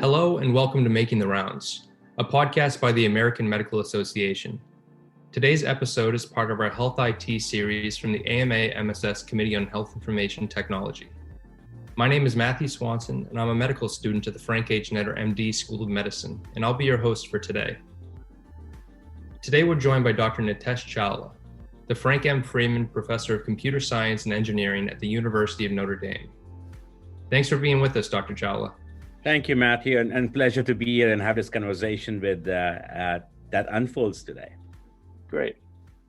Hello and welcome to Making the Rounds, a podcast by the American Medical Association. Today's episode is part of our Health IT series from the AMA-MSS Committee on Health Information Technology. My name is Matthew Swanson, and I'm a medical student at the Frank H. Netter MD School of Medicine, and I'll be your host for today. Today we're joined by Dr. Nitesh Chawla, the Frank M. Freimann Professor of Computer Science and Engineering at the University of Notre Dame. Thanks for being with us, Dr. Chawla. Thank you, Matthew, and pleasure to be here and have this conversation with that unfolds today. Great.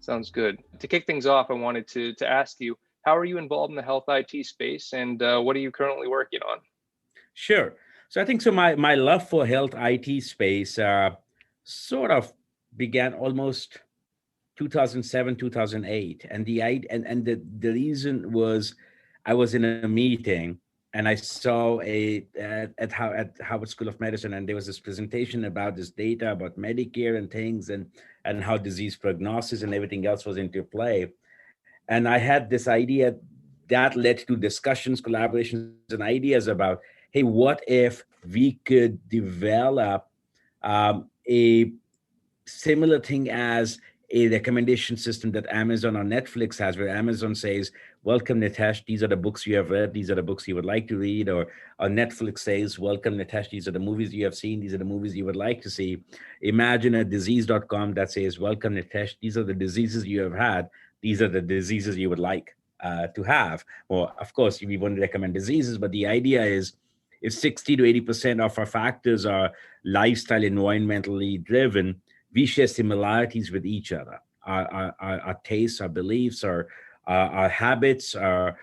Sounds good. To kick things off, I wanted to ask you, how are you involved in the health IT space, and what are you currently working on? Sure. So I think my love for health IT space sort of began almost 2007, 2008. And the reason was I was in a meeting and I saw at Harvard School of Medicine, and there was this presentation about this data about Medicare and things, and how disease prognosis and everything else was into play. And I had this idea that led to discussions, collaborations, and ideas about, hey, what if we could develop a similar thing as a recommendation system that Amazon or Netflix has, where Amazon says, welcome, Nitesh, these are the books you have read, these are the books you would like to read, or Netflix says, welcome, Nitesh, these are the movies you have seen, these are the movies you would like to see. Imagine a disease.com that says, welcome, Nitesh, these are the diseases you have had, these are the diseases you would like to have. Well, of course, we won't recommend diseases, but the idea is if 60 to 80% of our factors are lifestyle, environmentally driven, we share similarities with each other. Our tastes, our beliefs, our habits, our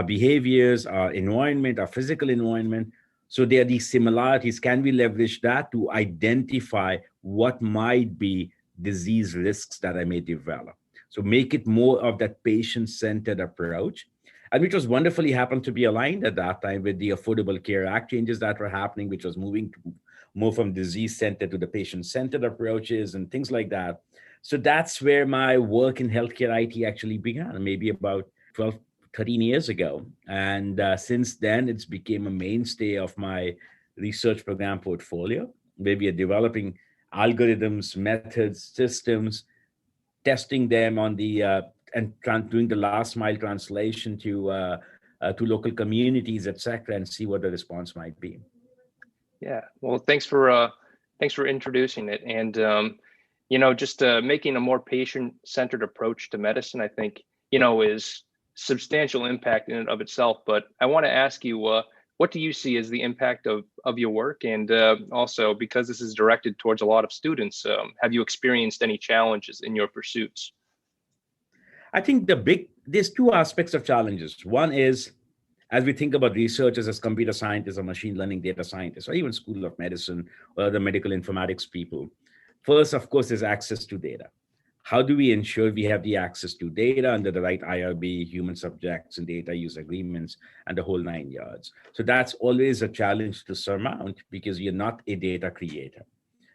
behaviors, our environment, our physical environment. So there are these similarities. Can we leverage that to identify what might be disease risks that I may develop? So make it more of that patient-centered approach, and which was wonderfully happened to be aligned at that time with the Affordable Care Act changes that were happening, which was moving to more from disease-centered to the patient-centered approaches and things like that. So that's where my work in healthcare IT actually began, maybe about 12, 13 years ago. And since then, it's become a mainstay of my research program portfolio, where we are developing algorithms, methods, systems, testing them on the doing the last mile translation to local communities, et cetera, and see what the response might be. Yeah, well, thanks for introducing it, and just making a more patient-centered approach to medicine, I think, is substantial impact in and of itself. But I want to ask you, what do you see as the impact of your work, and also because this is directed towards a lot of students, have you experienced any challenges in your pursuits? I think there's two aspects of challenges. One is, as we think about researchers as computer scientists or machine learning data scientists, or even School of Medicine or other medical informatics people, first, of course, is access to data. How do we ensure we have the access to data under the right IRB, human subjects and data use agreements, and the whole 9 yards? So that's always a challenge to surmount because you're not a data creator.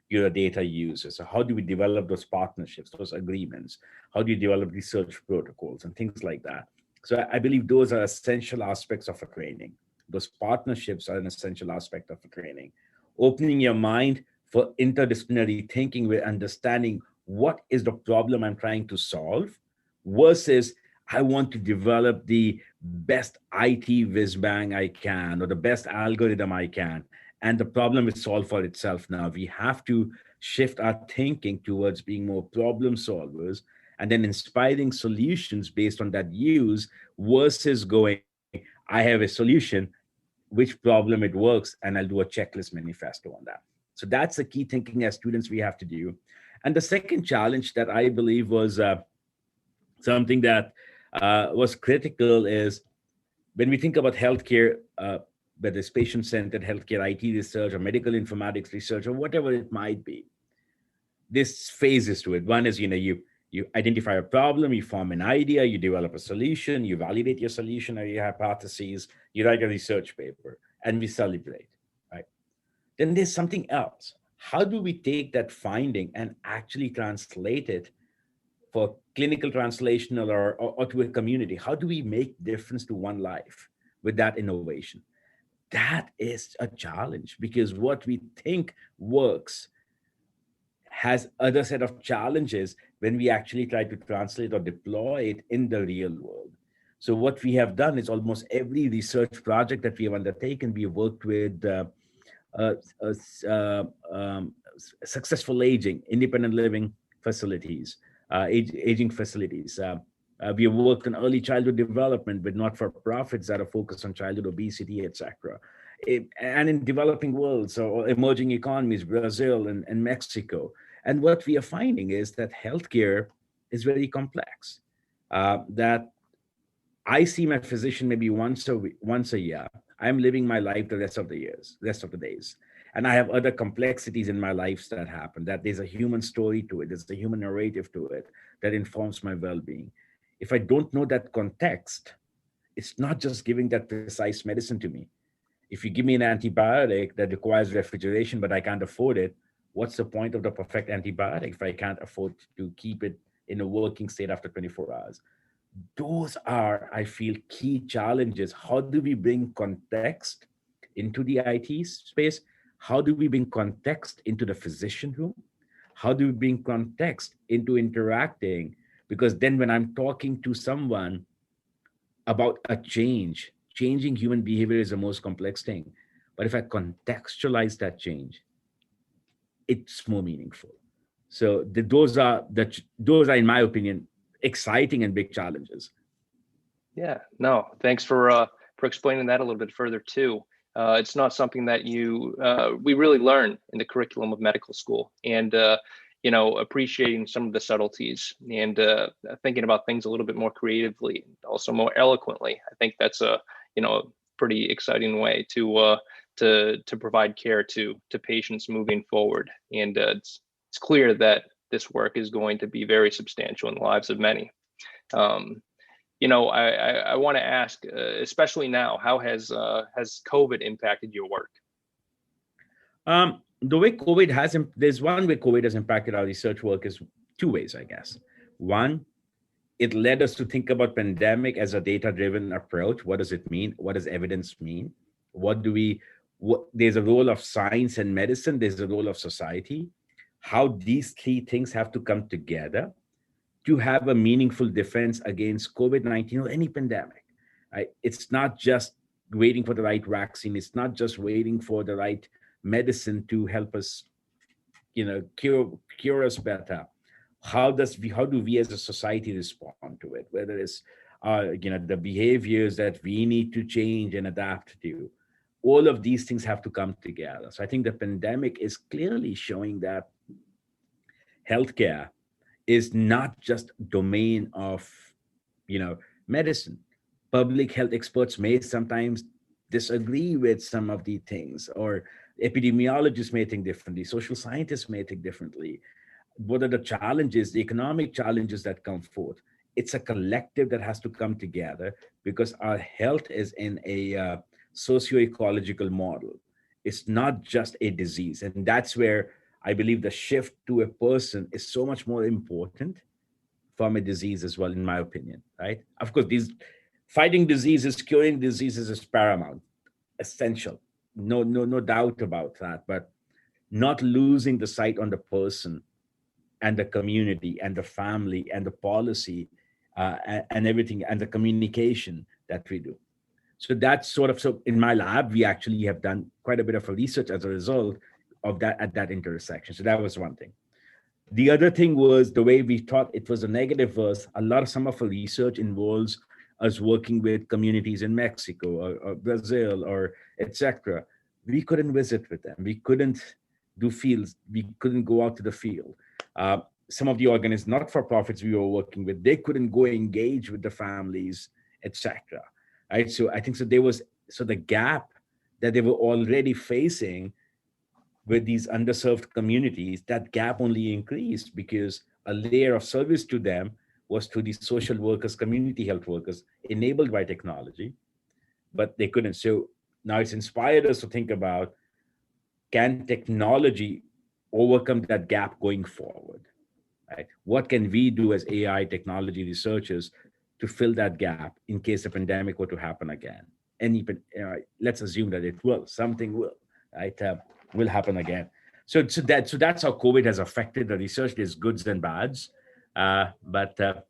You're a data user. So how do we develop those partnerships, those agreements? How do you develop research protocols and things like that? So I believe those are essential aspects of a training. Those partnerships are an essential aspect of a training. Opening your mind for interdisciplinary thinking with understanding what is the problem I'm trying to solve versus I want to develop the best IT whiz bang I can or the best algorithm I can. And the problem is solved for itself now. We have to shift our thinking towards being more problem solvers and then inspiring solutions based on that use versus going, I have a solution, which problem it works, and I'll do a checklist manifesto on that. So that's the key thinking as students we have to do. And the second challenge that I believe was something that was critical is when we think about healthcare, whether it's patient-centered healthcare IT research or medical informatics research or whatever it might be, there's phases to it. One is, you identify a problem, you form an idea, you develop a solution, you validate your solution or your hypotheses, you write a research paper, and we celebrate, right? Then there's something else. How do we take that finding and actually translate it for clinical translational or to a community? How do we make difference to one life with that innovation? that is a challenge, because what we think works has other set of challenges when we actually try to translate or deploy it in the real world. So what we have done is almost every research project that we have undertaken, we have worked with uh, uh, uh, um, successful aging, independent living facilities, aging facilities. We have worked on early childhood development with not-for-profits that are focused on childhood obesity, etc. And in developing worlds or emerging economies, Brazil and Mexico. And what we are finding is that healthcare is very complex. That I see my physician maybe once a year. I'm living my life the rest of the days. And I have other complexities in my life that happen, that there's a human story to it, there's a human narrative to it that informs my well-being. If I don't know that context, it's not just giving that precise medicine to me. If you give me an antibiotic that requires refrigeration, but I can't afford it, what's the point of the perfect antibiotic if I can't afford to keep it in a working state after 24 hours? Those are, I feel, key challenges. How do we bring context into the IT space? How do we bring context into the physician room? How do we bring context into interacting? Because then when I'm talking to someone about a changing human behavior is the most complex thing. But if I contextualize that change, it's more meaningful. So those are, in my opinion, exciting and big challenges. Yeah, no, thanks for explaining that a little bit further too. It's not something that we really learn in the curriculum of medical school, and appreciating some of the subtleties and thinking about things a little bit more creatively, also more eloquently. I think that's a pretty exciting way to provide care to patients moving forward, and it's clear that this work is going to be very substantial in the lives of many. I want to ask, especially now, how has COVID impacted your work? The way COVID has, there's one way COVID has impacted our research work is two ways, I guess. One, it led us to think about pandemic as a data-driven approach. What does it mean? What does evidence mean? There's a role of science and medicine. There's a role of society. How these three things have to come together to have a meaningful defense against COVID-19 or any pandemic. Right? It's not just waiting for the right vaccine. It's not just waiting for the right medicine to help us, cure us better. How do we as a society respond to it? Whether it's the behaviors that we need to change and adapt to. All of these things have to come together. So I think the pandemic is clearly showing that healthcare is not just domain of medicine. Public health experts may sometimes disagree with some of the things, or epidemiologists may think differently, social scientists may think differently. What are the challenges, the economic challenges that come forth? It's a collective that has to come together, because our health is in a socio-ecological model. It's not just a disease. And that's where I believe the shift to a person is so much more important from a disease as well, in my opinion, right? Of course, fighting diseases, curing diseases is paramount, essential. No doubt about that. But not losing the sight on the person and the community and the family and the policy and everything, and the communication that we do. So that's so in my lab, we actually have done quite a bit of research as a result of that at that intersection. So that was one thing. The other thing was the way we thought it was a negative was some of our research involves us working with communities in Mexico or Brazil or etc. We couldn't visit with them. We couldn't do fields. We couldn't go out to the field. Some of the organizations, not-for-profits we were working with, they couldn't go engage with the families, etc. Right? So I think the gap that they were already facing with these underserved communities, that gap only increased because a layer of service to them was to the social workers, community health workers, enabled by technology, but they couldn't. So now it's inspired us to think about, can technology overcome that gap going forward? Right? What can we do as AI technology researchers to fill that gap in case a pandemic were to happen again? let's assume that it will, something will, right, will happen again. So that's how COVID has affected the research. There's goods and bads, but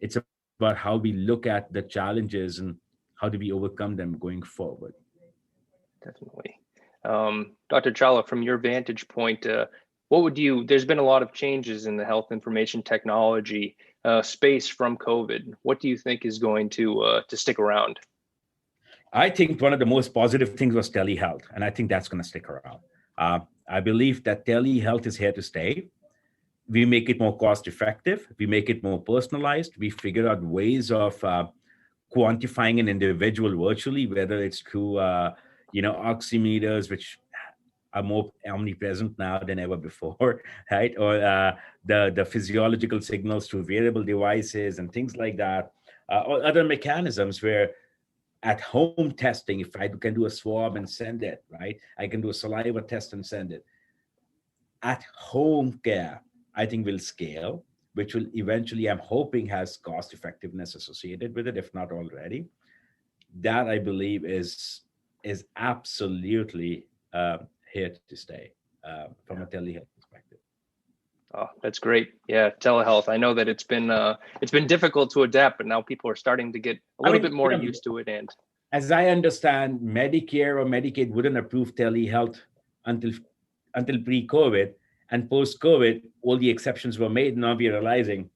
it's about how we look at the challenges and how do we overcome them going forward. Definitely. Dr. Chawla, from your vantage point, there's been a lot of changes in the health information technology space from COVID. What do you think is going to stick around? I think one of the most positive things was telehealth, and I think that's going to stick around. I believe that telehealth is here to stay. We make it more cost effective. We make it more personalized. We figure out ways of quantifying an individual virtually, whether it's through oximeters, which are more omnipresent now than ever before, right? Or the physiological signals through wearable devices and things like that, or other mechanisms where at home testing, if I can do a swab and send it, right? I can do a saliva test and send it. At home care, I think will scale, which will eventually, I'm hoping, has cost effectiveness associated with it, if not already. That I believe is absolutely here to stay from a telehealth perspective. Oh, that's great. Yeah, telehealth. I know that it's been difficult to adapt, but now people are starting to get a little bit more used to it. And as I understand, Medicare or Medicaid wouldn't approve telehealth until pre-COVID, and post-COVID, all the exceptions were made. Now we're realizing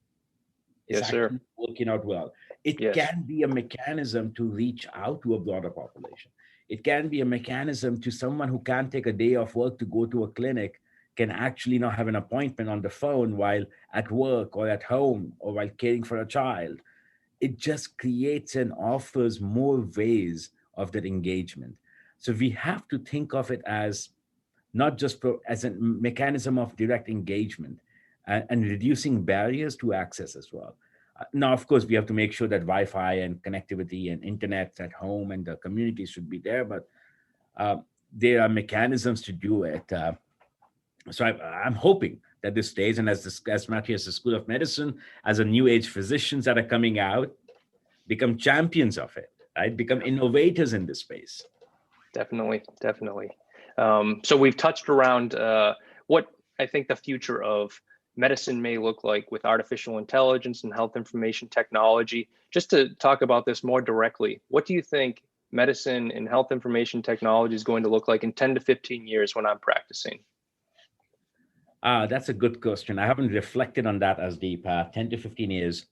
it's actually working out well. It can be a mechanism to reach out to a broader population. It can be a mechanism to someone who can't take a day off work to go to a clinic, can actually now have an appointment on the phone while at work or at home or while caring for a child. It just creates and offers more ways of that engagement. So we have to think of it as not just as a mechanism of direct engagement and reducing barriers to access as well. Now, of course, we have to make sure that Wi-Fi and connectivity and internet at home and the community should be there, but there are mechanisms to do it. So I'm hoping that this stays, and as Matthew, as the School of Medicine, as a new age physicians that are coming out, become champions of it, right? Become innovators in this space. Definitely. So we've touched around what I think the future of medicine may look like with artificial intelligence and health information technology. Just to talk about this more directly, what do you think medicine and health information technology is going to look like in 10 to 15 years when I'm practicing? That's a good question. I haven't reflected on that as deep. 10 to 15 years.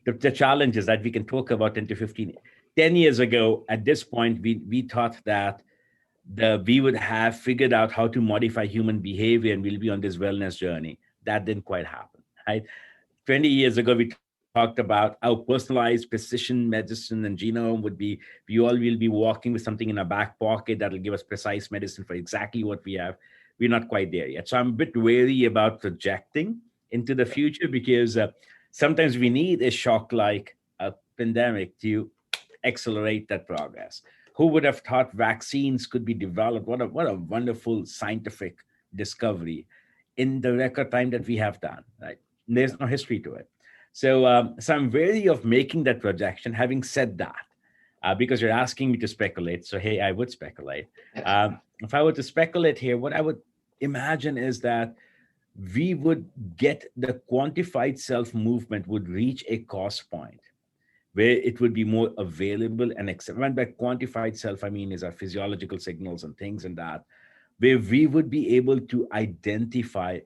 The challenge is that we can talk about 10 to 15. 10 years ago, at this point, we thought that we would have figured out how to modify human behavior and we'll be on this wellness journey. That didn't quite happen, right? 20 years ago, we talked about how personalized precision medicine and genome would be. We all will be walking with something in our back pocket that'll give us precise medicine for exactly what we have. We're not quite there yet. So I'm a bit wary about projecting into the future because sometimes we need a shock like a pandemic to accelerate that progress. Who would have thought vaccines could be developed? What a wonderful scientific discovery in the record time that we have done, right? There's no history to it. So I'm wary of making that projection. Having said that, because you're asking me to speculate, so hey, I would speculate. If I were to speculate here, what I would imagine is that we would get the quantified self movement would reach a cost point where it would be more available and acceptable. And by quantified self, I mean is our physiological signals and things and that, where we would be able to identify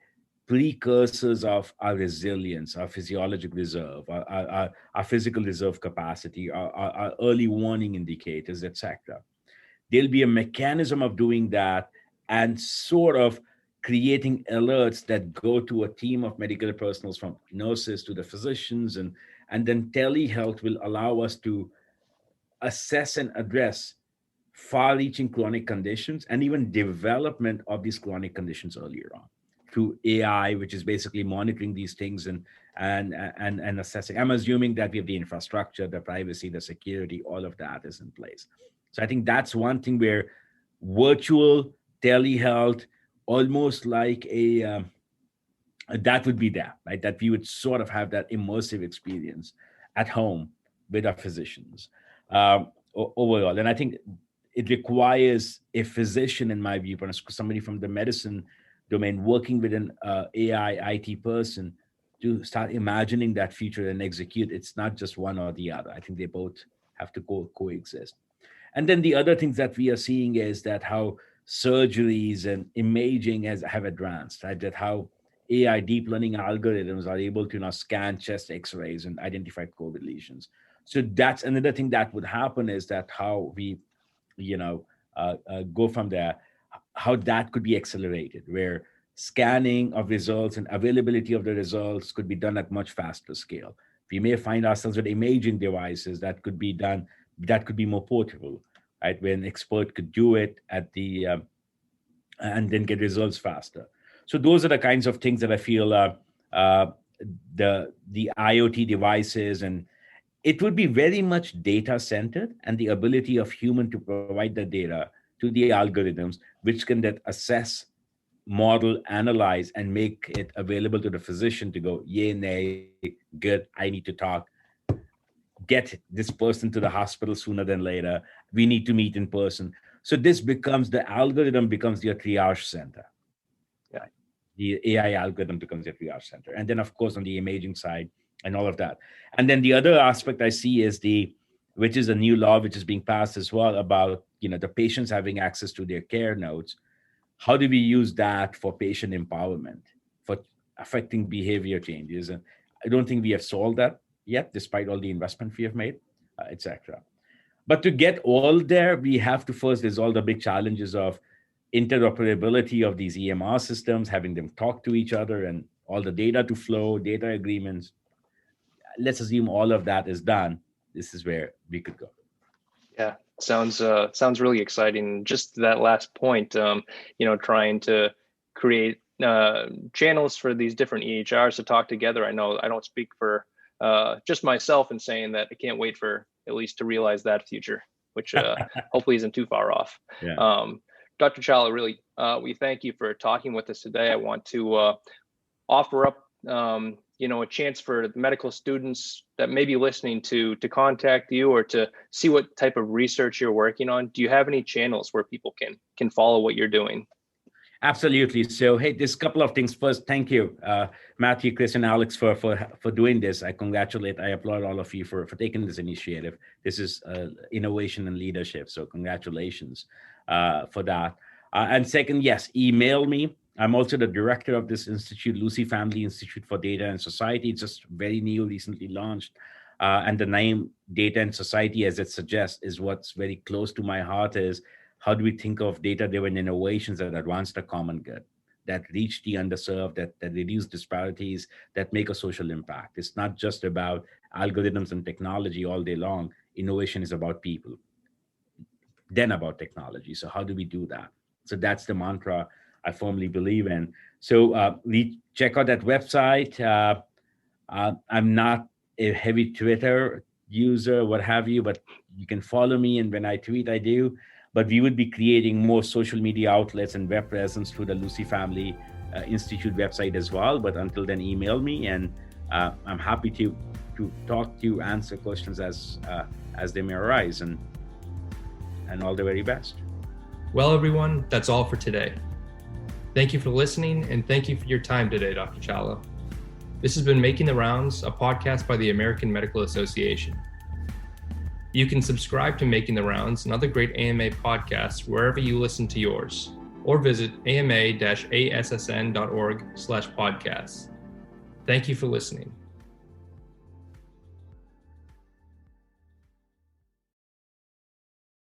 precursors of our resilience, our physiologic reserve, our physical reserve capacity, our early warning indicators, etc. There'll be a mechanism of doing that and sort of creating alerts that go to a team of medical personnel, from nurses to the physicians, and then telehealth will allow us to assess and address far-reaching chronic conditions and even development of these chronic conditions earlier on through AI, which is basically monitoring these things and assessing. I'm assuming that we have the infrastructure, the privacy, the security, all of that is in place. So I think that's one thing where virtual telehealth, almost like that would be that, right? That we would sort of have that immersive experience at home with our physicians. overall. And I think it requires a physician, in my view, somebody from the medicine domain working with an AI IT person to start imagining that future and execute. It's not just one or the other. I think they both have to coexist. And then the other things that we are seeing is that how surgeries and imaging have advanced, right? That how AI deep learning algorithms are able to now scan chest X-rays and identify COVID lesions. So that's another thing that would happen, is that how we, go from there, how that could be accelerated, where scanning of results and availability of the results could be done at much faster scale. We may find ourselves with imaging devices that could be done, that could be more portable, right? Where an expert could do it at the, and then get results faster. So those are the kinds of things that I feel the IoT devices, and it would be very much data centered, and the ability of human to provide the data to the algorithms, which can then assess, model, analyze, and make it available to the physician to go, yay, nay, good, I need to talk, get this person to the hospital sooner than later, we need to meet in person. So this becomes, the algorithm becomes your triage center. Yeah. The AI algorithm becomes your triage center. And then, of course, on the imaging side and all of that. And then the other aspect I see is which is a new law which is being passed as well, about, the patients having access to their care notes. How do we use that for patient empowerment, for affecting behavior changes? And I don't think we have solved that yet, despite all the investment we have made, etc. But to get all there, we have to first resolve the big challenges of interoperability of these EMR systems, having them talk to each other, and all the data to flow, data agreements. Let's assume all of that is done. This is where we could go. Yeah, sounds really exciting. Just that last point, trying to create channels for these different EHRs to talk together. I know I don't speak for just myself in saying that I can't wait for at least to realize that future, which hopefully isn't too far off. Yeah. Dr. Chawla, really, we thank you for talking with us today. I want to offer up, a chance for medical students that may be listening to contact you or to see what type of research you're working on. Do you have any channels where people can follow what you're doing? Absolutely. So, hey, there's a couple of things. First, thank you, Matthew, Chris, and Alex for doing this. I applaud all of you for taking this initiative. This is innovation and leadership. So congratulations for that. And second, yes, email me. I'm also the director of this institute, Lucy Family Institute for Data and Society. It's just very new, recently launched. And the name Data and Society, as it suggests, is what's very close to my heart. Is how do we think of data-driven innovations that advance the common good, that reach the underserved, that reduce disparities, that make a social impact? It's not just about algorithms and technology all day long. Innovation is about people, then about technology. So how do we do that? So that's the mantra I firmly believe in. So we check out that website. I'm not a heavy Twitter user, what have you, but you can follow me. And when I tweet, I do. But we would be creating more social media outlets and web presence through the Lucy Family Institute website as well. But until then, email me, and I'm happy to talk to you, answer questions as they may arise, and all the very best. Well, everyone, that's all for today. Thank you for listening, and thank you for your time today, Dr. Chawla. This has been Making the Rounds, a podcast by the American Medical Association. You can subscribe to Making the Rounds and other great AMA podcasts wherever you listen to yours, or visit ama-assn.org/podcasts. Thank you for listening.